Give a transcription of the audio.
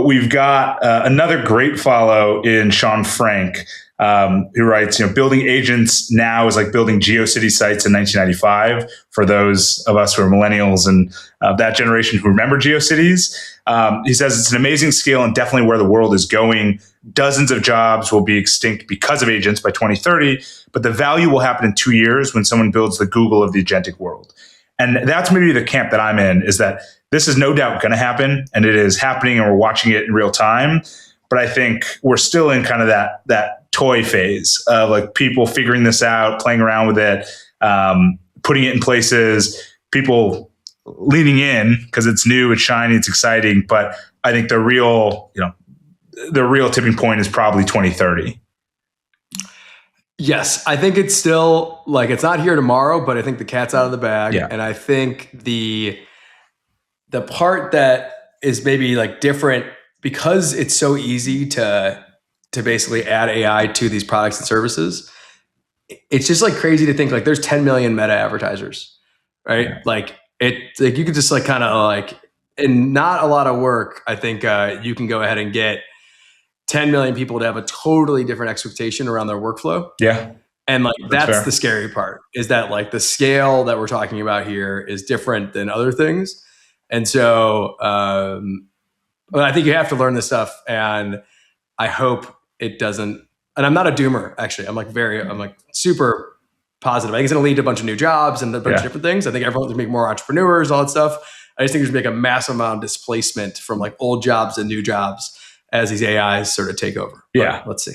So we've got another great follow in Sean Frank, who writes, building agents now is like building GeoCities sites in 1995 for those of us who are millennials and that generation who remember GeoCities. He says it's an amazing scale and definitely where the world is going. Dozens of jobs will be extinct because of agents by 2030, but the value will happen in 2 years when someone builds the Google of the agentic world. And that's maybe the camp that I'm in, is that this is no doubt going to happen, and it is happening, and we're watching it in real time. But I think we're still in kind of that toy phase of like people figuring this out, playing around with it, putting it in places, people leaning in because it's new, it's shiny, it's exciting. But I think the real tipping point is probably 2030. Yes, I think it's still like it's not here tomorrow, but I think the cat's out of the bag. Yeah. And I think the part that is maybe like different because it's so easy to basically add AI to these products and services. It's just like crazy to think like there's 10 million Meta advertisers, right? Yeah. Like you could just like kind of like, and not a lot of work. I think you can go ahead and get 10 million people to have a totally different expectation around their workflow. Yeah. And like, that's the scary part, is that like the scale that we're talking about here is different than other things. And so I think you have to learn this stuff, and I hope it doesn't, and I'm not a doomer, actually. I'm like super positive. I think it's going to lead to a bunch of new jobs and a bunch of different things. I think everyone's going to make more entrepreneurs, all that stuff. I just think there's going to be a massive amount of displacement from like old jobs and new jobs as these AIs sort of take over. Yeah. But let's see.